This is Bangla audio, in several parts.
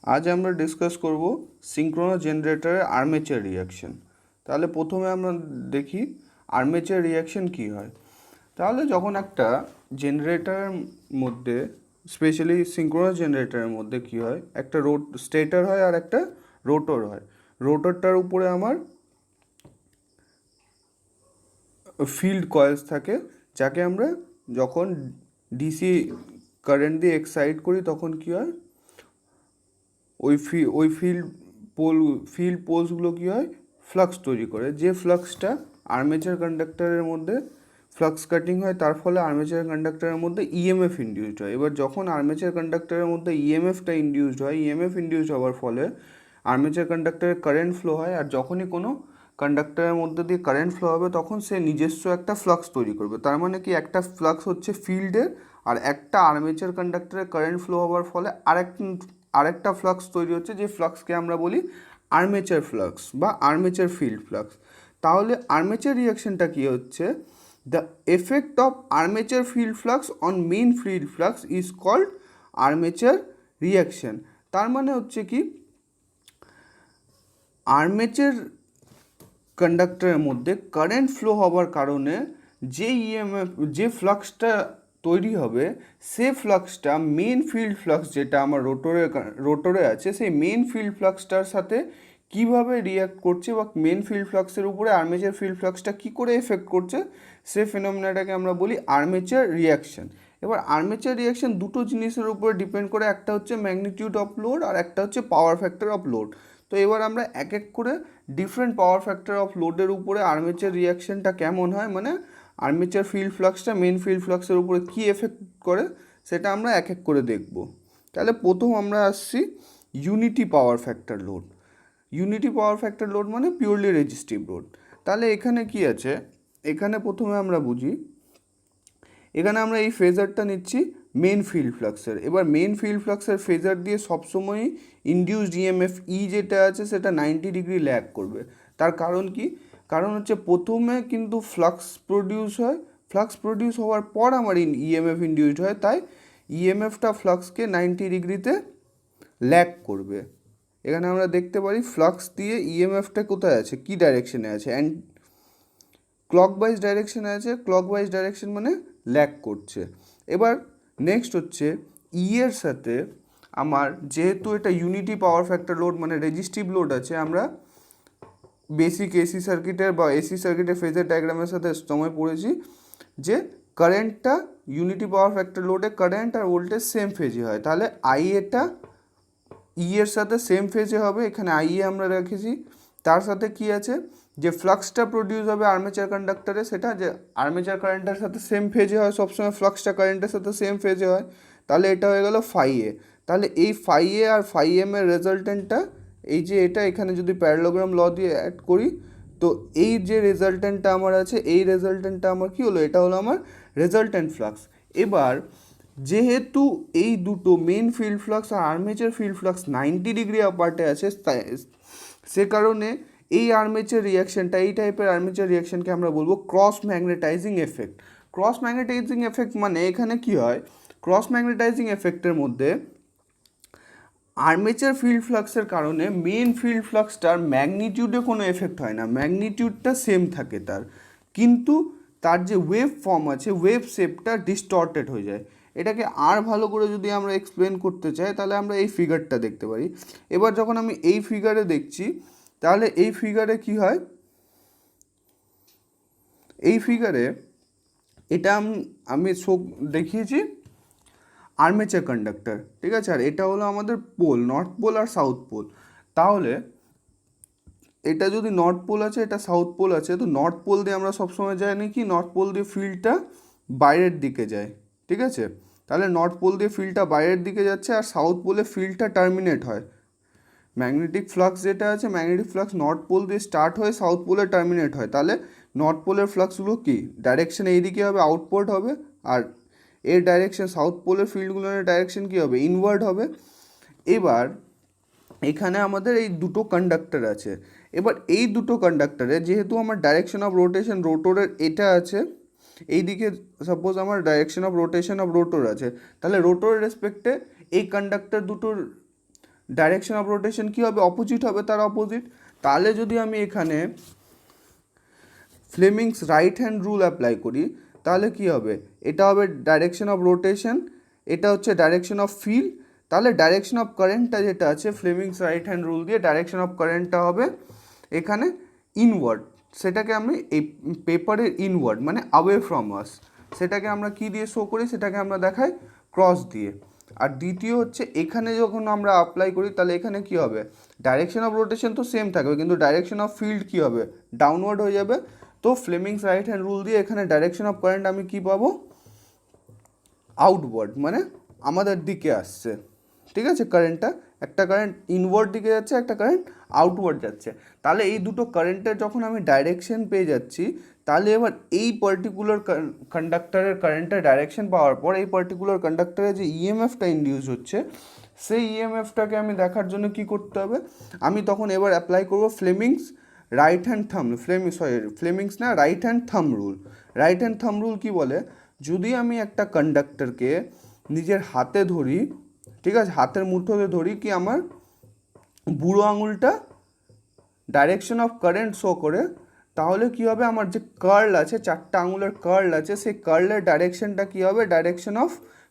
আজ আমরা ডিসকাস করব সিঙ্ক্রোনাস জেনারেটরের আর্মেচার রিয়াকশন। তাহলে প্রথমে আমরা দেখি আর্মেচার রিয়াকশন কি হয়। তাহলে যখন একটা জেনারেটরের মধ্যে, স্পেশালি সিঙ্ক্রোনাস জেনারেটরের মধ্যে কি হয়, একটা স্টেটর হয় আর একটা রোটর হয়। রোটরটার উপরে আমার ফিল্ড কয়েলস থাকে, যাকে আমরা যখন ডিসি কারেন্ট দিয়ে এক্সাইট করি তখন কি হয়, ওই ফিল্ড পোলসগুলো কী হয়, ফ্লাক্স তৈরি করে। যে ফ্লাক্সটা আর্মেচার কন্ডাক্টরের মধ্যে ফ্লাক্স কাটিং হয়, তার ফলে আর্মেচার কন্ডাক্টরের মধ্যে ইএমএফ ইনডিউসড হয়। এবার যখন আর্মেচার কন্ডাক্টরের মধ্যে ইএমএফটা ইনডিউসড হয়, ইএমএফ ইনডিউসড হওয়ার ফলে আর্মেচার কন্ডাক্টরে কারেন্ট ফ্লো হয়। আর যখনই কোনো কন্ডাক্টরের মধ্যে দিয়ে কারেন্ট ফ্লো হবে তখন সে নিজস্ব একটা ফ্লাক্স তৈরি করবে। তার মানে কি, একটা ফ্লাক্স হচ্ছে ফিল্ডের, আর একটা আর্মেচার কন্ডাক্টরে কারেন্ট ফ্লো হওয়ার ফলে আরেকটা ফ্লাক্স তৈরি হচ্ছে, যে ফ্লাক্সকে আমরা বলি আর্মেচার ফ্লাক্স বা আর্মেচার ফিল্ড ফ্লাক্স। তাহলে আর্মেচার রিয়াকশনটা কী হচ্ছে, the effect of armature field flux on main field flux is called armature reaction. তার মানে হচ্ছে কি, আর্মেচার কন্ডাক্টরের মধ্যে কারেন্ট ফ্লো হওয়ার কারণে যে ইএমএফ, যে ফ্লাক্সটা তৈরি হবে, সে ফ্লাক্সটা মেন ফিল্ড ফ্লাক্স যেটা আমার রোটরে আছে, সেই মেন ফিল্ড ফ্লাক্সটার সাথে কিভাবে রিয়াক্ট করছে, বা মেন ফিল্ড ফ্লাক্সের উপরে আর্মেচার ফিল্ড ফ্লাক্সটা কী করে এফেক্ট করছে, সে ফিনোমেনাটাকে আমরা বলি আর্মেচার রিয়াকশন। এবার আর্মেচার রিয়াকশন দুটো জিনিসের উপরে ডিপেন্ড করে, একটা হচ্ছে ম্যাগনিটিউড অফ লোড আর একটা হচ্ছে পাওয়ার ফ্যাক্টর অফ লোড। তো এবার আমরা এক এক করে ডিফারেন্ট পাওয়ার ফ্যাক্টর অফ লোডের উপরে আর্মেচার রিয়াকশনটা কেমন হয়, মানে আর্মেচার ফিল্ড ফ্লাক্সটা মেন ফিল্ড ফ্লাক্সের উপরে কী এফেক্ট করে, সেটা আমরা এক এক করে দেখব। তাহলে প্রথম আমরা আসছি unity power factor load. Unity power factor load মানে পিওরলি রেজিস্টিভ লোড। তাহলে এখানে কি আছে, এখানে প্রথমে আমরা বুঝি, এখানে আমরা এই ফেজারটা নিচ্ছি মেন ফিল্ড ফ্লাক্সের। এবার মেন ফিল্ড ফ্লাক্সের ফেজার দিয়ে সবসময়ই ইনডিউসড ইএমএফ যেটা আছে সেটা 90 ডিগ্রি ল্যাগ করবে। তার কারণ কি, কারণ হচ্ছে প্রথমে কিন্তু ফ্লাক্স প্রডিউস হয়, ফ্লাক্স প্রডিউস হওয়ার পর আমার ইএমএফ ইনডিউসড হয়, তাই ইএমএফটা ফ্লাক্সকে 90 ডিগ্রিতে ল্যাগ করবে। এখানে আমরা দেখতে পারি ফ্লাক্স দিয়ে ইএমএফটা কোথায় আছে, কি ডাইরেকশনে আছে, অ্যান্ড ক্লকওয়াইজ ডাইরেকশনে আছে। ক্লকওয়াইজ ডাইরেকশন মানে ল্যাগ করছে। এবার নেক্সট হচ্ছে এর সাথে আমার, যেহেতু এটা ইউনিটি পাওয়ার ফ্যাক্টর লোড মানে রেজিস্টিভ লোড আছে, আমরা বেসিক এসি সার্কিটের বা এসি সার্কিটের ফেজার ডায়াগ্রামের সাথে সময় পড়েছি যে কারেন্টটা ইউনিটি পাওয়ার ফ্যাক্টর লোডে কারেন্ট আর ভোল্টেজ সেম ফেজে হয়। তাহলে আইএটা এর সাথে সেম ফেজে হবে, এখানে আইএ আমরা রেখেছি। তার সাথে কি আছে, যে ফ্লাক্সটা প্রডিউস হবে আর্মেচার কন্ডাক্টরে, সেটা যে আর্মেচার কারেন্টের সাথে সেম ফেজে হয়, সবসময় ফ্লাক্সটা কারেন্টের সাথে সেম ফেজে হয়। তাহলে এটা হয়ে গেল ফাই এ। তাহলে এই ফাই এ আর ফাই এম এর রেজাল্টেন্টটা, এই যে এটা এখানে যদি প্যারালোগ্রাম ল দিয়ে অ্যাড করি, তো এই যে রেজাল্টেন্টটা আমার আছে, এই রেজাল্টেন্টটা আমার কি হলো, এটা হলো আমার রেজাল্টেন্ট ফ্লাক্স। এবার যেহেতু এই দুটো মেন ফিল্ড ফ্লাক্স আর আর্মেচার ফিল্ড ফ্লাক্স 90 ডিগ্রি অ্যাপার্টে আছে, সে কারণে এই আর্মেচার রিয়াকশনটা, এই টাইপের আর্মেচার রিয়াকশনকে আমরা বলবো cross magnetising effect. Cross magnetising effect মানে এখানে কি হয়, ক্রস ম্যাগনেটাইজিং এফেক্টের মধ্যে আর্মেচার ফিল্ড ফ্লাক্সের কারণে মেন ফিল্ড ফ্লাক্সটার ম্যাগনিটিউডে কোনো এফেক্ট হয় না, ম্যাগনিটিউডটা সেম থাকে তার, কিন্তু তার যে ওয়েভ ফর্ম আছে, ওয়েভ শেপটা ডিস্টর্টেড হয়ে যায়। এটাকে আর ভালো করে যদি আমরা এক্সপ্লেন করতে চাই, তাহলে আমরা এই ফিগারটা দেখতে পারি। এবার যখন আমি এই ফিগারে দেখছি, তাহলে এই ফিগারে কি হয়, এই ফিগারে এটা আমি দেখিয়েছি আর্মেচার কন্ডাক্টর, ঠিক আছে, আর এটা হলো আমাদের পোল, নর্থ পোল আর সাউথ পোল। তাহলে এটা যদি নর্থ পোল আছে, এটা সাউথ পোল আছে, তো নর্থ পোল দিয়ে আমরা সবসময় জানি কি, নর্থ পোল দিয়ে ফিল্ডটা বাইরের দিকে যায়, ঠিক আছে। তাহলে নর্থ পোল দিয়ে ফিল্ডটা বাইরের দিকে যাচ্ছে, আর সাউথ পোলে ফিল্ডটা টার্মিনেট হয়। ম্যাগনেটিক ফ্লাক্স যেটা আছে, ম্যাগনেটিক ফ্লাক্স নর্থ পোল দিয়ে স্টার্ট হয়ে সাউথ পোলে টার্মিনেট হয়। তাহলে নর্থ পোলের ফ্লাক্সগুলো কি ডাইরেকশন এইদিকে হবে, আউটপোর্ট হবে, আর এর ডাইরেকশন সাউথ পোলের ফিল্ডগুলোর ডাইরেকশন কী হবে, ইনওয়ার্ড হবে। এবার এখানে আমাদের এই দুটো কন্ডাক্টর আছে। এবার এই দুটো কন্ডাক্টরে যেহেতু আমার ডাইরেকশন অফ রোটেশন রোটরের এটা আছে, এইদিকে সাপোজ আমার direction of rotation of rotor আছে, তাহলে রোটরের রেসপেক্টে এই কন্ডাক্টর দুটোর ডাইরেকশন অফ রোটেশন কী হবে, অপোজিট হবে, তার অপোজিট। তাহলে যদি আমি এখানে Fleming's right hand rule apply করি তাহলে কি হবে, এটা হবে ডাইরেকশন অফ রোটেশন, এটা হচ্ছে ডাইরেকশন অফ ফিল্ড। তাহলে ডাইরেকশন অফ কারেন্টটা যেটা আছে ফ্লেমিংস রাইট হ্যান্ড রুল দিয়ে ডাইরেকশন অফ কারেন্টটা হবে এখানে ইনওয়ার্ড, সেটাকে আমি এই পেপারের ইনওয়ার্ড মানে অ্যাওয়ে ফ্রম আস, সেটাকে আমরা কি দিয়ে শো করি, সেটাকে আমরা দেখাই ক্রস দিয়ে। আর দ্বিতীয় হচ্ছে এখানে যখন আমরা অ্যাপ্লাই করি তাহলে এখানে কি হবে, ডাইরেকশন অফ রোটেশন তো সেম থাকবে কিন্তু ডাইরেকশন অফ ফিল্ড কি হবে, ডাউনওয়ার্ড হয়ে যাবে। তো ফ্লেমিংস রাইট হ্যান্ড রুল দিয়ে এখানে ডাইরেকশন অফ কারেন্ট আমি কি পাবো, আউটওয়ার্ড মানে আমাদের দিকে আসছে, ঠিক আছে। কারেন্টটা একটা কারেন্ট ইনওয়ার্ড দিকে যাচ্ছে, একটা কারেন্ট আউটওয়ার্ড যাচ্ছে। তাহলে এই দুটো কারেন্টের যখন আমি ডাইরেকশন পেয়ে যাচ্ছি তাহলে এবার এই পার্টিকুলার কন্ডাক্টরের কারেন্টের ডাইরেকশন পাওয়ার পর এই পার্টিকুলার কন্ডাক্টরে যে ইএমএফটা ইনডিউস হচ্ছে সেই ইএমএফটাকে আমি দেখার জন্য কি করতে হবে, আমি তখন এবার অ্যাপ্লাই করব Fleming's right hand thumb, Fleming's না, right hand thumb rule. Right hand thumb rule কী বলে, যদি আমি একটা কন্ডাক্টরকে নিজের হাতে ধরি, ঠিক আছে, হাতের মুঠোতে ধরি, কি আমার বুড়ো আঙুলটা ডাইরেকশন অফ কারেন্ট শো করে, তাহলে কি হবে, আমার যে কার্ল আছে, চারটা আঙুলের কার্ল আছে, সেই কার্লের ডাইরেকশনটা কী হবে, ডাইরেকশন অফ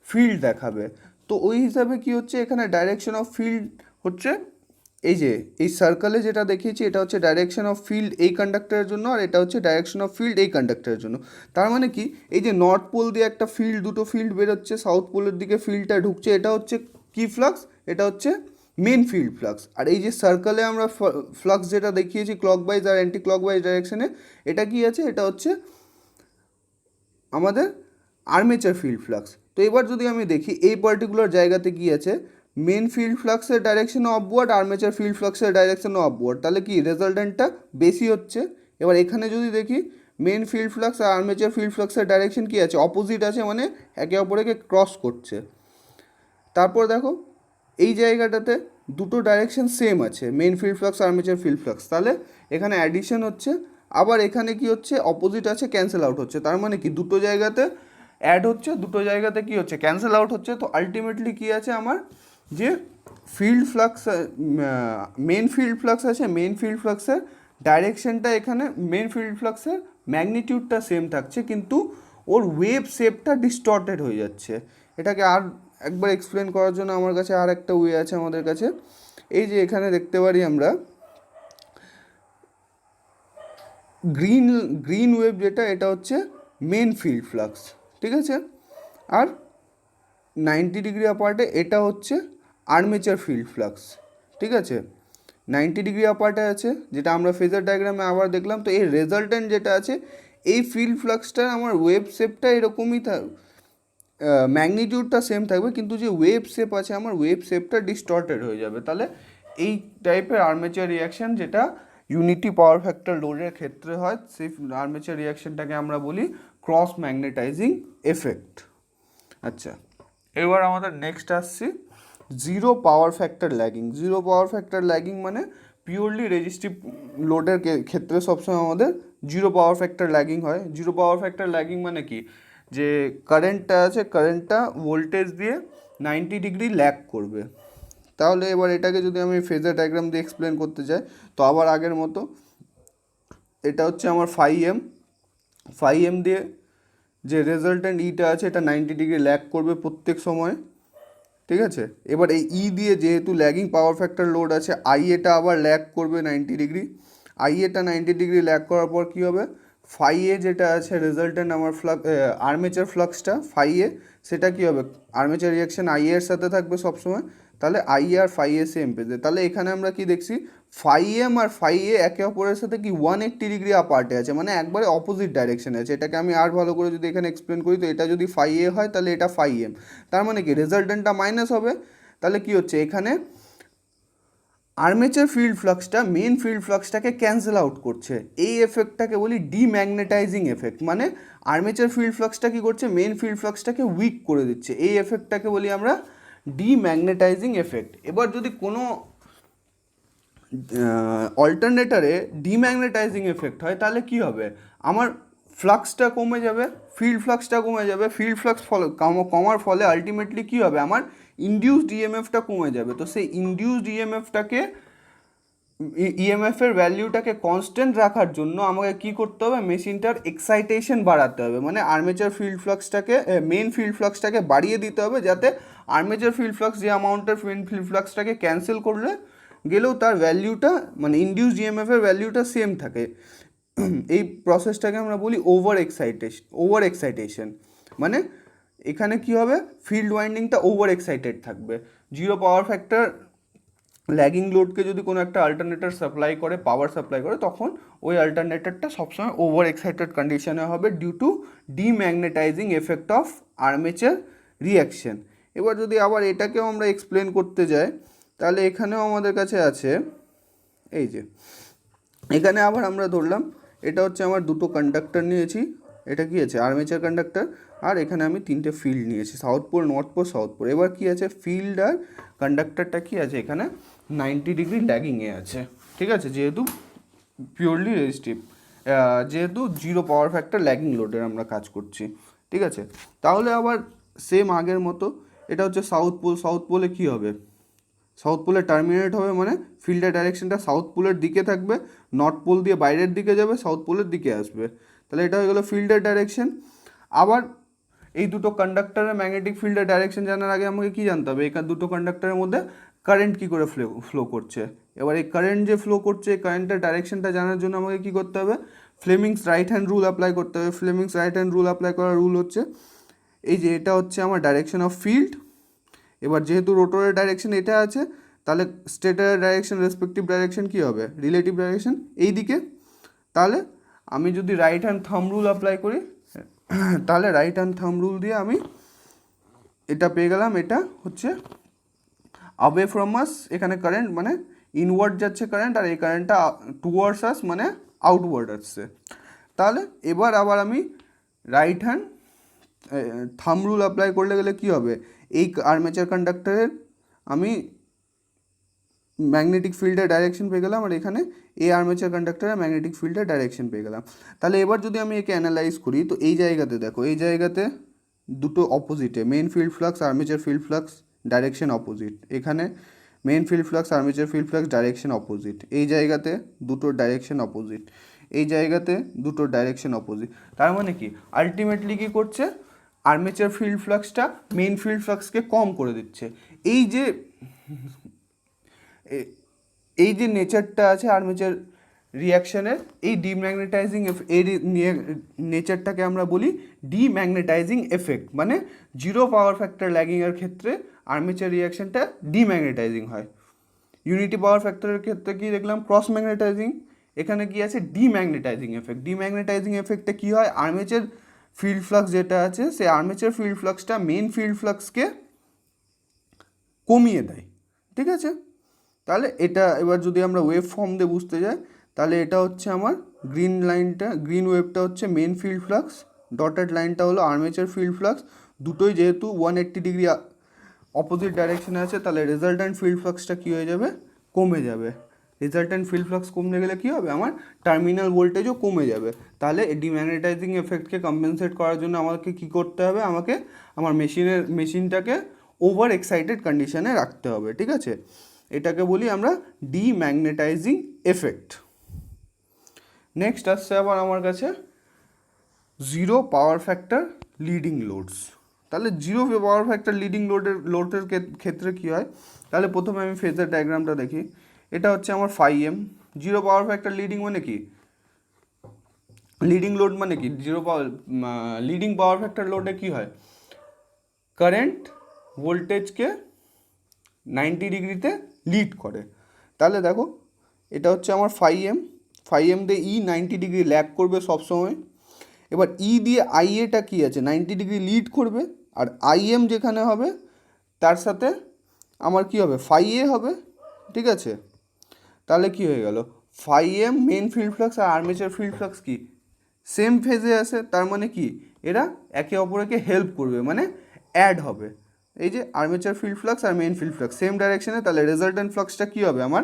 ফিল্ড দেখাবে। তো ওই হিসাবে কি হচ্ছে, এখানে ডাইরেকশন অফ ফিল্ড হচ্ছে এই যে এই সার্কেলে যেটা দেখিয়েছি এটা হচ্ছে ডাইরেকশন অফ ফিল্ড এই কন্ডাক্টরের জন্য, আর এটা হচ্ছে ডাইরেকশন অফ ফিল্ড এই কন্ডাক্টরের জন্য। তার মানে কি, এই যে নর্থ পোল দিয়ে একটা ফিল্ড, দুটো ফিল্ড বেরোচ্ছে, সাউথ পোলের দিকে ফিল্ডটা ঢুকছে, এটা হচ্ছে কি ফ্লাক্স, এটা হচ্ছে মেন ফিল্ড ফ্লাক্স। আর এই যে সার্কেলে আমরা ফ্লাক্স যেটা দেখিয়েছি ক্লকওয়াইজ আর অ্যান্টি ক্লকওয়াইজ ডাইরেকশনে, এটা কি আছে, এটা হচ্ছে আমাদের আর্মেচার ফিল্ড ফ্লাক্স। তো এবার যদি আমি দেখি এই পার্টিকুলার জায়গাতে কি আছে, মেন ফিল্ড ফ্লাক্সের ডাইরেকশনও আপওয়ার্ড, আর্মেচার ফিল্ড ফ্লাক্সের ডাইরেকশনও আপওয়ার্ড, তাহলে কি রেজাল্টেন্টটা বেশি হচ্ছে। এবার এখানে যদি দেখি মেন ফিল্ড ফ্লাক্স আর আর্মেচার ফিল্ড ফ্লাক্সের ডাইরেকশন কি আছে, অপোজিট আছে, মানে একে অপরকে ক্রস করছে। তারপর দেখো এই জায়গাটাতে দুটো ডাইরেকশন সেম আছে, main field flux armature field flux, তাহলে এখানে অ্যাডিশন হচ্ছে, আবার এখানে কি হচ্ছে, অপোজিট আছে, ক্যান্সেল আউট হচ্ছে। তার মানে কি দুটো জায়গাতে অ্যাড হচ্ছে, দুটো জায়গাতে কি হচ্ছে, ক্যান্সেল আউট হচ্ছে। তো আলটিমেটলি কি আছে আমার, যে field flux main field flux আছে, মেন ফিল্ড ফ্লাক্সের ডাইরেকশনটা এখানে মেন ফিল্ড ফ্লাক্সের ম্যাগনিটিউডটা সেম থাকছে কিন্তু ওর ওয়েভ শেপটা ডিস্টর্টেড হয়ে যাচ্ছে। এটাকে আর একবার এক্সপ্লেন করার জন্য আমার কাছে আর একটা ওয়ে আছে আমাদের কাছে। এই যে এখানে দেখতে পারি আমরা গ্রিন ওয়েভ যেটা, এটা হচ্ছে মেন ফিল্ড ফ্লাক্স, ঠিক আছে। আর 90 ডিগ্রি অ্যাপার্টে এটা হচ্ছে আর্মেচার ফিল্ড ফ্লাক্স, ঠিক আছে। 90 ডিগ্রি অ্যাপার্টে আছে যেটা আমরা ফেজার ডায়াগ্রামে আবার দেখলাম। তো এই রেজাল্টেন্ট যেটা আছে এই ফিল্ড ফ্লাক্সটার আমার ওয়েভ শেপটা এরকমই ম্যাগনিটিউডটা সেম থাকবে কিন্তু যে ওয়েভ শেপ আছে আমার ওয়েভ শেপটা ডিস্টর্টেড হয়ে যাবে। তাহলে এই টাইপের আর্মেচার রিয়াকশান যেটা ইউনিটি পাওয়ার ফ্যাক্টর লোডের ক্ষেত্রে হয়, সেই আর্মেচার রিয়াকশানটাকে আমরা বলি ক্রস ম্যাগনেটাইজিং এফেক্ট। আচ্ছা, এবার আমাদের নেক্সট আসছি zero power factor lagging. Zero power factor lagging মানে পিওরলি রেজিস্টিভ লোডের ক্ষেত্রে সবসময় আমাদের জিরো পাওয়ার ফ্যাক্টর ল্যাগিং হয়। জিরো পাওয়ার ফ্যাক্টর ল্যাগিং মানে কি, যে কারেন্টটা আছে, কারেন্টটা ভোল্টেজ দিয়ে 90 ডিগ্রি ল্যাগ করবে। তাহলে এবার এটাকে যদি আমি ফেজার ডায়াগ্রাম দিয়ে এক্সপ্লেন করতে চাই তো আবার আগের মতো, এটা হচ্ছে আমার 5M দিয়ে যে রেজাল্টেন্ট ইটা আছে এটা 90 ডিগ্রি ল্যাগ করবে প্রত্যেক সময়, ঠিক আছে। এবার এই ই দিয়ে যেহেতু ল্যাগিং পাওয়ার ফ্যাক্টর লোড আছে, আই এটা আবার ল্যাগ করবে 90 ডিগ্রি। আই এটা 90 ডিগ্রি ল্যাগ করার পর কী হবে, ফাই এ যেটা আছে রেজাল্টেন্ট আমার আর্মেচার ফ্লাক্সটা ফাই এ, সেটা কী হবে, আর্মেচার রিয়াকশান আই এর সাথে থাকবে সবসময়। তাহলে আই আর ফাই এ সেম পেজে। তাহলে এখানে আমরা কি দেখছি, ফাই এম আর ফাই এ একে অপরের সাথে কি 180 ডিগ্রি আপার্টে আছে, মানে একবারে অপোজিট ডাইরেকশানে আছে। এটাকে আমি আর ভালো করে যদি এখানে এক্সপ্লেন করি তো এটা যদি ফাই এ হয় তাহলে এটা ফাই এম, তার মানে কি রেজাল্টেন্টটা মাইনাস হবে। তাহলে কি হচ্ছে, এখানে আর্মেচার ফিল্ড ফ্লাক্সটা মেন ফিল্ড ফ্লাক্সটাকে ক্যান্সেল আউট করছে। এই এফেক্টটাকে বলি ডিম্যাগনেটাইজিং এফেক্ট, মানে আর্মেচার ফিল্ড ফ্লাক্সটা কী করছে, মেন ফিল্ড ফ্লাক্সটাকে উইক করে দিচ্ছে। এই এফেক্টটাকে বলি আমরা ডিম্যাগনেটাইজিং এফেক্ট। এবার যদি কোনো অল্টারনেটারে ডিম্যাগনেটাইজিং এফেক্ট হয় তাহলে কি হবে, আমার ফ্লাক্সটা কমে যাবে, ফিল্ড ফ্লাক্সটা কমে যাবে, ফিল্ড ফ্লাক্স কমার ফলে আলটিমেটলি কী হবে, আমার ইনডিউসড ইএমএফটা কমে যাবে। তো সেই ইনডিউসড ইএমএফটাকে ইএমএফের ভ্যালিউটাকে কনস্ট্যান্ট রাখার জন্য আমাকে কী করতে হবে, মেশিনটার এক্সাইটেশন বাড়াতে হবে, মানে আর্মেচার ফিল্ড ফ্লাক্সটাকে মেন ফিল্ড ফ্লাক্সটাকে বাড়িয়ে দিতে হবে, যাতে আর্মেচার ফিল্ড ফ্লাক্স যে অ্যামাউন্টের ফিল্ড ফ্লাক্সটাকে ক্যান্সেল করলে গেলেও তার ভ্যালিউটা মানে ইনডিউসড ইএমএফের ভ্যালিউটা সেম থাকে। এই প্রসেসটাকে আমরা বলি ওভার এক্সাইটেশন। মানে এখানে কি হবে, ফিল্ড ওয়াইন্ডিংটা ওভার এক্সাইটেড থাকবে। জিরো পাওয়ার ফ্যাক্টর ল্যাগিং লোডকে যদি কোনো একটা অল্টারনেটর সাপ্লাই করে, পাওয়ার সাপ্লাই করে, তখন ওই অল্টারনেটরটা সবসময় ওভার এক্সাইটেড কন্ডিশনে হবে due to demagnetising effect of armature reaction. এবার যদি আবার এটাকেও আমরা এক্সপ্লেন করতে যাই, তাহলে এখানেও আমাদের কাছে আছে, এই যে এখানে আবার আমরা ধরলাম এটা হচ্ছে আমার দুটো কন্ডাক্টর নিয়েছি, এটা কি আছে আর্মেচার কন্ডাক্টর, আর এখানে আমি তিনটে ফিল্ড নিয়েছি, south pole, north pole, south pole. এবার কি আছে, ফিল্ড আর কন্ডাক্টরটা কি আছে, এখানে 90 ডিগ্রি ল্যাগিংয়ে আছে, ঠিক আছে, যেহেতু পিওরলি রেজিস্টিভ, যেহেতু জিরো পাওয়ার ফ্যাক্টর ল্যাগিং লোডের আমরা কাজ করছি, ঠিক আছে। তাহলে আবার সেম আগের মতো, এটা হচ্ছে সাউথ পোল, সাউথ পোলে কী হবে, সাউথ পোলে টার্মিনেট হবে, মানে ফিল্ডের ডাইরেকশনটা সাউথ পোলের দিকে থাকবে, নর্থ পোল দিয়ে বাইরের দিকে যাবে, সাউথ পোলের দিকে আসবে, তাহলে এটা হয়ে গেলো ফিল্ডের ডাইরেকশন। আবার এই দুটো কন্ডাক্টরের ম্যাগনেটিক ফিল্ডের ডাইরেকশন জানার আগে আমাকে কী জানতে হবে, এই দুটো কন্ডাক্টরের মধ্যে কারেন্ট কী করে ফ্লো করছে। এবার এই কারেন্ট যে ফ্লো করছে, এই কারেন্টের ডাইরেকশনটা জানার জন্য আমাকে কী করতে হবে, Fleming's right hand rule apply করতে হবে। Fleming's right hand rule apply করার রুল হচ্ছে এই যে, এটা হচ্ছে আমার ডাইরেকশন অফ ফিল্ড। এবার যেহেতু রোটরের ডাইরেকশন এটা আছে, তাহলে স্টেটারের ডাইরেকশন রেসপেক্টিভ ডাইরেকশন কী হবে, রিলেটিভ ডাইরেকশন এই দিকে। তাহলে আমি যদি right hand thumb rule apply করি, তাহলে রাইট হ্যান্ড থাম্ব রুল দিয়ে আমি এটা পেয়ে গেলাম, এটা হচ্ছে অ্যাওয়ে ফ্রম আস, এখানে কারেন্ট মানে ইনওয়ার্ড যাচ্ছে কারেন্ট, আর এই কারেন্টটা টুয়ার্ডস আস মানে আউটওয়ার্ড আসছে। তাহলে এবার আবার আমি right hand thumb rule apply করলে গেলে কী হবে, এই আর্মেচার কন্ডাক্টরের আমি ম্যাগনেটিক ফিল্ডের ডাইরেকশন পেয়ে গেলাম, আর এখানে এই আর্মেচার কন্ডাক্টরের ম্যাগনেটিক ফিল্ডের ডাইরেকশন পেয়ে গেলাম। তাহলে এবার যদি আমি একে অ্যানালাইজ করি, তো এই জায়গাতে দেখো, এই জায়গাতে দুটো অপোজিটে main field flux, armature field flux direction opposite, এখানে main field flux, armature field flux direction opposite, এই জায়গাতে দুটোর ডাইরেকশন অপোজিট, এই জায়গাতে দুটোর ডাইরেকশন অপোজিট। তার মানে কি, আলটিমেটলি কী করছে, আর্মেচার ফিল্ড ফ্লাক্সটা মেন ফিল্ড ফ্লাক্সকে কম করে দিচ্ছে। এই যে নেচারটা আছে আর্মেচার রিয়াকশানের, এই ডিম্যাগনেটাইজিং এই নেচারটাকে আমরা বলি ডিম্যাগনেটাইজিং এফেক্ট। মানে জিরো পাওয়ার ফ্যাক্টর ল্যাগিংয়ের ক্ষেত্রে আর্মেচার রিয়াকশানটা ডিম্যাগনেটাইজিং হয়। ইউনিটি পাওয়ার ফ্যাক্টরের ক্ষেত্রে কি দেখলাম, ক্রস ম্যাগনেটাইজিং। এখানে কি আছে, ডিম্যাগনেটাইজিং এফেক্ট। ডিম্যাগনেটাইজিং এফেক্টে কী হয়, আর্মেচার ফিল্ড ফ্লাক্স যেটা আছে, সেই আর্মেচার ফিল্ড ফ্লাক্সটা মেন ফিল্ড ফ্লাক্সকে কমিয়ে দেয়, ঠিক আছে। তাহলে এটা এবার যদি আমরা ওয়েভ ফর্ম দিয়ে বুঝতে যাই, তাহলে এটা হচ্ছে আমার গ্রিন লাইনটা, গ্রিন ওয়েভটা হচ্ছে মেন ফিল্ড ফ্লাক্স, ডটেড লাইনটা হলো আর্মেচার ফিল্ড ফ্লাক্স। দুটোই যেহেতু 180 ডিগ্রি অপোজিট ডাইরেকশনে আছে, তাহলে রেজাল্ট্যান্ট ফিল্ড ফ্লাক্সটা কী হয়ে যাবে, কমে যাবে। রেজাল্ট্যান্ট ফিল্ড ফ্লাক্স কমে গেলে কী হবে, আমার টার্মিনাল ভোল্টেজও কমে যাবে। তাহলে ডিম্যাগনেটাইজিং এফেক্টকে কম্পেনসেট করার জন্য আমাকে কী করতে হবে, আমাকে আমার মেশিনটাকে ওভার এক্সাইটেড কন্ডিশনে রাখতে হবে, ঠিক আছে। এটাকে বলি আমরা ডিম্যাগনেটাইজিং এফেক্ট। নেক্সট আসছে আবার আমার কাছে zero power factor leading loads. তাহলে জিরো পাওয়ার ফ্যাক্টর লিডিং লোডের ক্ষেত্রে কী হয়, তাহলে প্রথমে আমি ফেজার ডায়াগ্রামটা দেখি। এটা হচ্ছে আমার 5M। Zero power factor leading মানে কি, লিডিং লোড মানে কি, লিডিং পাওয়ার ফ্যাক্টর লোডে কী হয়, কারেন্ট ভোল্টেজকে 90 ডিগ্রিতে লিড করে। তাহলে দেখো, এটা হচ্ছে আমার 5M দিয়ে ই 90 ডিগ্রি ল্যাগ করবে সবসময়। এবার ই দিয়ে আইএটা কী আছে, 90 ডিগ্রি লিড করবে, আর আইএম যেখানে হবে তার সাথে আমার কি হবে, 5A হবে, ঠিক আছে। তাহলে কি হয়ে গেল, 5M মেন ফিল্ড ফ্লাক্স আর আর্মেচার ফিল্ড ফ্লাক্স কি সেম ফেজে আছে, তার মানে কি এরা একে অপরকে হেল্প করবে, মানে অ্যাড হবে। এই যে আর্মেচার ফিল্ড ফ্লাক্স আর মেন ফিল্ড ফ্লাক্স সেম ডাইরেকশনে, তাহলে রেজাল্ট্যান্ট ফ্লাক্সটা কী হবে, আমার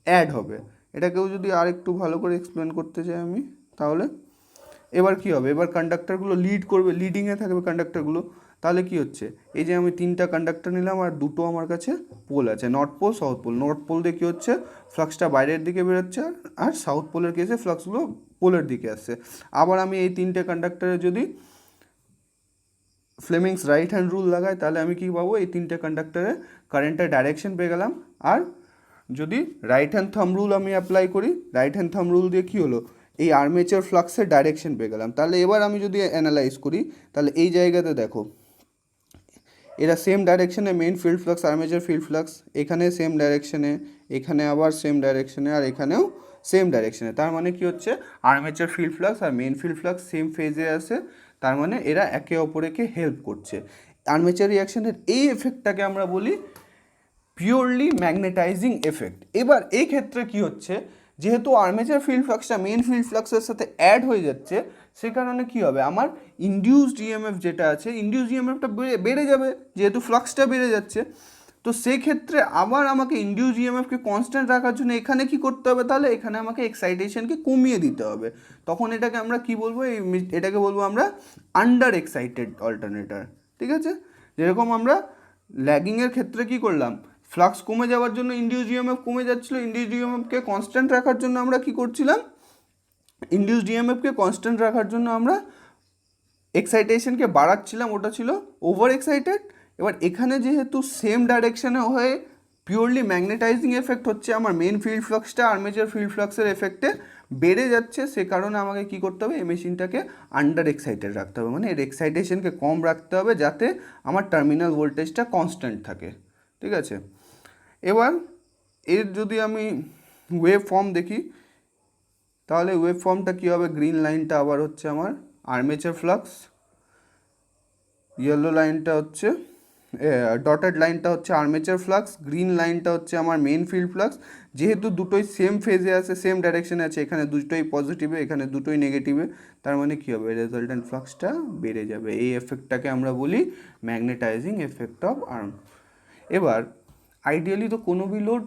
অ্যাড হবে। এটাকেও যদি আর একটু ভালো করে এক্সপ্লেন করতে চাই আমি, তাহলে এবার কি হবে, এবার কন্ডাক্টরগুলো লিড করবে, লিডিংয়ে থাকবে কন্ডাক্টরগুলো। তাহলে কি হচ্ছে, এই যে আমি 3টা কন্ডাক্টর নিলাম আর দুটো আমার কাছে পোল আছে, north pole south pole. North pole দিয়ে কী হচ্ছে, ফ্লাক্সটা বাইরের দিকে বেরোচ্ছে, আর সাউথ পোলের কেসে ফ্লাক্সগুলো পোলের দিকে আসছে। আবার আমি এই 3টে কন্ডাক্টরে যদি ফ্লেমিংস রাইট হ্যান্ড রুল লাগাই, তাহলে আমি কি পাবো, এই 3টে কন্ডাক্টরে কারেন্টের ডাইরেকশন পেয়ে গেলাম। আর যদি রাইট হ্যান্ড থাম রুল আমি অ্যাপ্লাই করি, রাইট হ্যান্ড থাম রুল দিয়ে কী হলো, এই আর্মেচার ফ্লাক্সের ডাইরেকশন পেয়ে গেলাম। তাহলে এবার আমি যদি অ্যানালাইজ করি, তাহলে এই জায়গাতে দেখো এরা সেম ডাইরেকশনে, main field flux armature field flux এখানে সেম ডাইরেকশনে, এখানে আবার সেম ডাইরেকশনে, আর এখানেও সেম ডাইরেকশনে। তার মানে কি হচ্ছে, আর্মেচার ফিল্ড ফ্লাক্স আর মেইন ফিল্ড ফ্লাক্স সেম ফেজে আছে, তার মানে এরা একে অপরকে হেল্প করছে। আর্মেচার রিয়াকশনের এই এফেক্টটাকে আমরা বলি পিওরলি ম্যাগনেটাইজিং এফেক্ট। এবার এই ক্ষেত্রে কি হচ্ছে, যেহেতু আর্মেচার ফিল্ড ফ্লাক্সটা মেইন ফিল্ড ফ্লাক্সের সাথে অ্যাড হয়ে যাচ্ছে, সে কারণে কী হবে, আমার ইনডিউসড ইএমএফ যেটা আছে, ইনডিউসড ইএমএফটা বেড়ে যাবে, যেহেতু ফ্লাক্সটা বেড়ে যাচ্ছে। তো সেই ক্ষেত্রে আবার আমাকে ইনডিউসড ইএমএফকে কনস্ট্যান্ট রাখার জন্য এখানে কি করতে হবে, তাহলে এখানে আমাকে এক্সাইটেশনকে কমিয়ে দিতে হবে। তখন এটাকে আমরা কি বলবো, এটাকে বলবো আমরা আন্ডার এক্সাইটেড অল্টারনেটর। ঠিক আছে, যেরকম আমরা ল্যাগিংয়ের ক্ষেত্রে কি করলাম, ফ্লাক্স কমে যাওয়ার জন্য ইনডিউসড ইএমএফ কমে যাচ্ছিলো, ইনডিউসড ইএমএফকে কনস্ট্যান্ট রাখার জন্য আমরা কি করছিলাম, ইনডিউসড ইএমএফকে কনস্ট্যান্ট রাখার জন্য আমরা এক্সাইটেশনকে বাড়াচ্ছিলাম, ওটা ছিল ওভার এক্সাইটেড। এবার এখানে যেহেতু সেম ডাইরেকশানে হয়ে পিওরলি ম্যাগনেটাইজিং এফেক্ট হচ্ছে, আমার মেন ফিল্ড ফ্লাক্সটা আর্মেচার ফিল্ড ফ্লাক্সের এফেক্টে বেড়ে যাচ্ছে, সে কারণে আমাকে কী করতে হবে, এই মেশিনটাকে আন্ডার এক্সাইটেড রাখতে হবে, মানে এর এক্সাইটেশনকে কম রাখতে হবে, যাতে আমার টার্মিনাল ভোল্টেজটা কনস্ট্যান্ট থাকে। ঠিক আছে, এবার এর যদি আমি ওয়েভ ফর্ম দেখি, তাহলে ওয়েভ ফর্মটা কী হবে, গ্রিন লাইনটা আবার হচ্ছে আমার আর্মেচার ফ্লাক্স, ইয়েলো লাইনটা হচ্ছে ডটেড লাইনটা হচ্ছে আর্মেচার ফ্লাক্স, গ্রিন লাইনটা হচ্ছে আমার মেন ফিল্ড ফ্লাক্স। যেহেতু দুটোই সেম ফেজে আছে, সেম ডাইরেকশনে আছে, এখানে দুটোই পজিটিভে, এখানে দুটোই নেগেটিভে, তার মানে কী হবে, রেজাল্টেন্ট ফ্লাক্সটা বেড়ে যাবে। এই এফেক্টটাকে আমরা বলি ম্যাগনেটাইজিং এফেক্ট অফ আর্ম। এবার আইডিয়ালি তো কোনো বি লোড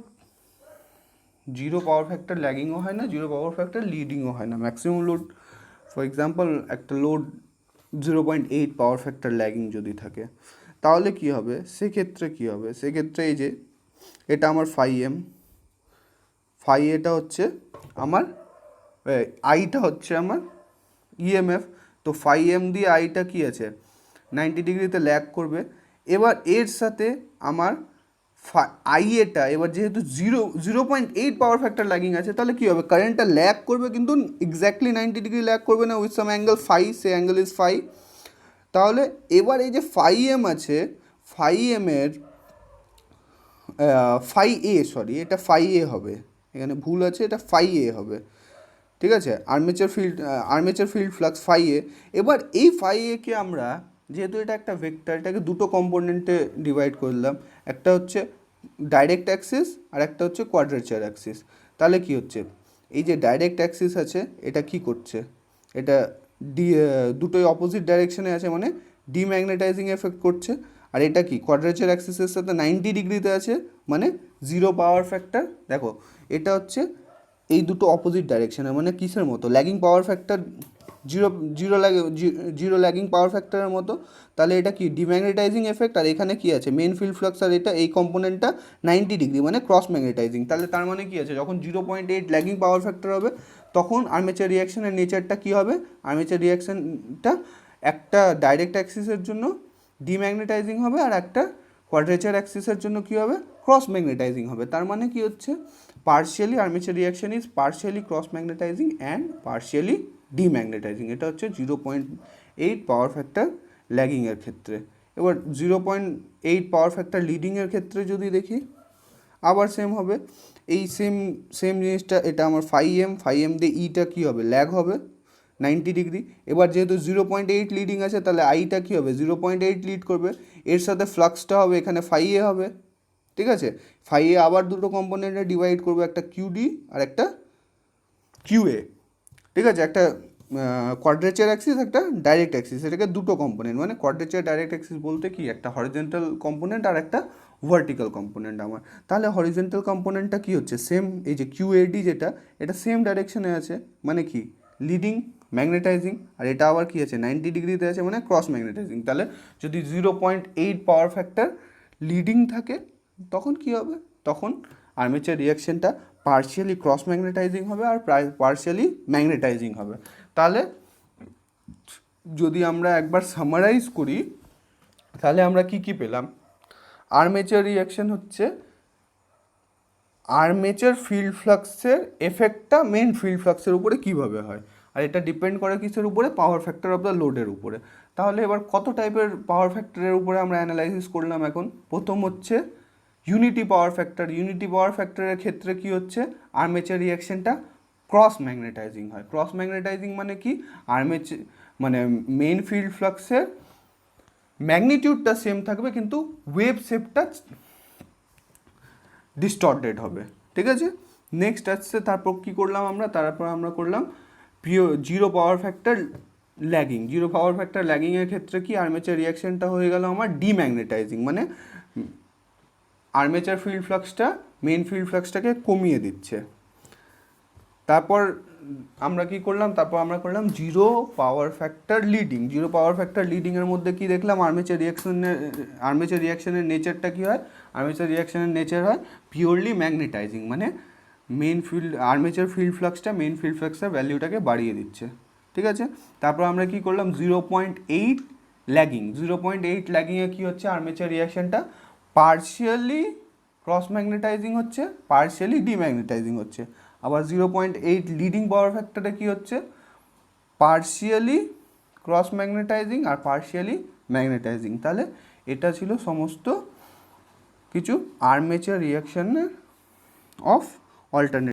জিরো পাওয়ার ফ্যাক্টর ল্যাগিংও হয় না, জিরো পাওয়ার ফ্যাক্টর লিডিংও হয় না। ম্যাক্সিমাম লোড, ফর এক্সাম্পল একটা লোড 0.8 পাওয়ার ফ্যাক্টর ল্যাগিং যদি থাকে, তাহলে কি হবে, সেক্ষেত্রে কি হবে, সেক্ষেত্রে এই যে এটা আমার ফাই এটা হচ্ছে আমার আইটা হচ্ছে আমার ইএমএফ, তো ফাই দিয়ে আইটা কি আছে, 90 ডিগ্রিতে ল্যাগ করবে। এবার এর সাথে আমার আইএটা এবার যেহেতু 0.8 পাওয়ার ফ্যাক্টর ল্যাগিং আছে, তাহলে কী হবে, কারেন্টটা ল্যাগ করবে, কিন্তু এক্স্যাক্টলি 90 ডিগ্রি ল্যাগ করবে না, with some angle phi, say angle is phi. তাহলে এবার এই যে ফাই আছে, ফাই এর ফাই এ, সরি এটা ফাই এ হবে, এখানে ভুল আছে, এটা ফাই এ হবে। ঠিক আছে, আর্মেচার ফিল্ড ফ্লাক্স ফাই এ। এবার এই ফাই একে আমরা, যেহেতু এটা একটা ভেক্টর, এটাকে দুটো কম্পোনেন্টে ডিভাইড করলাম, একটা হচ্ছে ডাইরেক্ট অ্যাক্সিস আর একটা হচ্ছে কোয়াড্রেচার অ্যাক্সিস। তাহলে কি হচ্ছে, এই যে ডাইরেক্ট অ্যাক্সিস আছে, এটা কি করছে, এটা দুটোই অপোজিট ডাইরেকশনে আছে, মানে ডিম্যাগনেটাইজিং এফেক্ট করছে। আর এটা কি, কোয়াড্রেচার অ্যাক্সিসের সাথে 90 ডিগ্রিতে আছে, মানে জিরো পাওয়ার ফ্যাক্টর। দেখো এটা হচ্ছে এই দুটো অপোজিট ডাইরেকশানে, মানে কিসের মতো, lagging power factor, zero lagging power ফ্যাক্টরের মতো। তাহলে এটা কি, ডিম্যাগনেটাইজিং এফেক্ট, আর এখানে কি আছে, মেন ফিল্ড ফ্লাক্স, আর এটা এই কম্পোনেন্টটা 90 ডিগ্রি, মানে ক্রস ম্যাগনেটাইজিং। তাহলে তার মানে কি আছে, যখন 0.8 ল্যাগিং পাওয়ার ফ্যাক্টর হবে, তখন আর্মেচার রিয়াকশনের নেচারটা কী হবে, আর্মেচার রিয়াকশনটা একটা ডাইরেক্ট অ্যাক্সিসের জন্য ডিম্যাগনেটাইজিং হবে, আর একটা কোয়াড্রেচার অ্যাক্সিসের জন্য কী হবে, ক্রস ম্যাগনেটাইজিং হবে। তার মানে কি হচ্ছে, partially armature reaction is partially cross magnetising and partially demagnetising. এটা হচ্ছে 0.8 পাওয়ার ফ্যাক্টর ল্যাগিংয়ের ক্ষেত্রে। এবার 0.8 পাওয়ার ফ্যাক্টর লিডিংয়ের ক্ষেত্রে যদি দেখি, আবার সেম হবে, এই সেম জিনিসটা, এটা আমার ফাই এম দিয়ে ইটা কী হবে, ল্যাগ হবে 90 ডিগ্রি। এবার যেহেতু 0.8 লিডিং আছে, তাহলে আইটা কী হবে, 0.8 লিড করবে, এর সাথে ফ্লাক্সটা হবে এখানে ফাই এ হবে। ঠিক আছে, ফাই এ আবার দুটো কম্পোনেন্টে ডিভাইড করবে, একটা কিউডি আর একটা কিউএ। ঠিক আছে, একটা কোয়াড্রেচার অ্যাক্সিস, একটা ডাইরেক্ট অ্যাক্সিস, এটাকে দুটো কম্পোনেন্ট, মানে কোয়াড্রেচার ডাইরেক্ট অ্যাক্সিস বলতে কি, একটা হরিজেন্টাল কম্পোনেন্ট আর একটা ভার্টিক্যাল কম্পোনেন্ট আমার। তাহলে হরিজেন্টাল কম্পোনেন্টটা কি হচ্ছে, সেম, এই যে কিউএডি যেটা, এটা সেম ডাইরেকশনে আছে, মানে কি, লিডিং ম্যাগনেটাইজিং, আর এটা আবার কি আছে 90 ডিগ্রিতে আছে মানে ক্রস ম্যাগনেটাইজিং। তাহলে যদি 0.8 পাওয়ার ফ্যাক্টর লিডিং থাকে তখন কি হবে, তখন আর্মেচার রিয়াকশনটা পার্শিয়ালি ক্রস ম্যাগনেটাইজিং হবে আর পার্শিয়ালি ম্যাগনেটাইজিং হবে। তাহলে যদি আমরা একবার সামারাইজ করি তাহলে আমরা কি কি পেলাম, আর্মেচার রিয়াকশন হচ্ছে আর্মেচার ফিল্ড ফ্লাক্সের এফেক্টটা মেন ফিল্ড ফ্লাক্সের উপরে কীভাবে হয়, আর এটা ডিপেন্ড করে কিসের উপরে, পাওয়ার ফ্যাক্টর অফ দ্য লোডের উপরে। তাহলে এবার কত টাইপের পাওয়ার ফ্যাক্টরের উপরে আমরা অ্যানালাইসিস করলাম এখন। প্রথম হচ্ছে unity power factor. Unity power ফ্যাক্টরের ক্ষেত্রে কি হচ্ছে, আর্মেচার রিয়াকশনটা ক্রস ম্যাগনেটাইজিং হয়। ক্রস ম্যাগনেটাইজিং মানে কি, আর্মেচার মানে মেইন ফিল্ড ফ্লাক্সের ম্যাগনিটিউডটা সেম থাকবে কিন্তু ওয়েভ শেপটা ডিস্টর্টেড হবে, ঠিক আছে। নেক্সট আসছে তারপর কী করলাম আমরা, তারপর আমরা করলাম zero power factor lagging. Zero power factor ল্যাগিংয়ের ক্ষেত্রে কি আর্মেচার রিয়াকশনটা হয়ে গেল আমার ডিম্যাগনেটাইজিং, মানে আর্মেচার ফিল্ড ফ্লাক্সটা মেইন ফিল্ড ফ্লাক্সটাকে কমিয়ে দিচ্ছে। তারপর আমরা কি করলাম, তারপর আমরা করলাম zero power factor leading. Zero power factor লিডিংয়ের মধ্যে কি দেখলাম, আর্মেচার রিয়াকশনের নেচারটা কী হয়, আর্মেচার রিয়াকশনের নেচার হয় পিওরলি ম্যাগনেটাইজিং, মানে আর্মেচার ফিল্ড ফ্লাক্সটা মেইন ফিল্ড ফ্লাক্সের ভ্যালিউটাকে বাড়িয়ে দিচ্ছে, ঠিক আছে। তারপর আমরা কি করলাম 0.8 ল্যাগিং। 0.8 ল্যাগিংয়ে কী হচ্ছে, আর্মেচার রিয়াকশনটা পার্শিয়ালি ক্রস ম্যাগনেটাইজিং হচ্ছে, পার্শিয়ালি ডিম্যাগনেটাইজিং হচ্ছে। আবার 0.8 লিডিং পাওয়ার ফ্যাক্টরে কী হচ্ছে, পার্শিয়ালি ক্রস ম্যাগনেটাইজিং আর পার্শিয়ালি ম্যাগনেটাইজিং। তাহলে এটা ছিল সমস্ত কিছু আর্মেচার রিয়াকশনের অফ অল্টারনেট।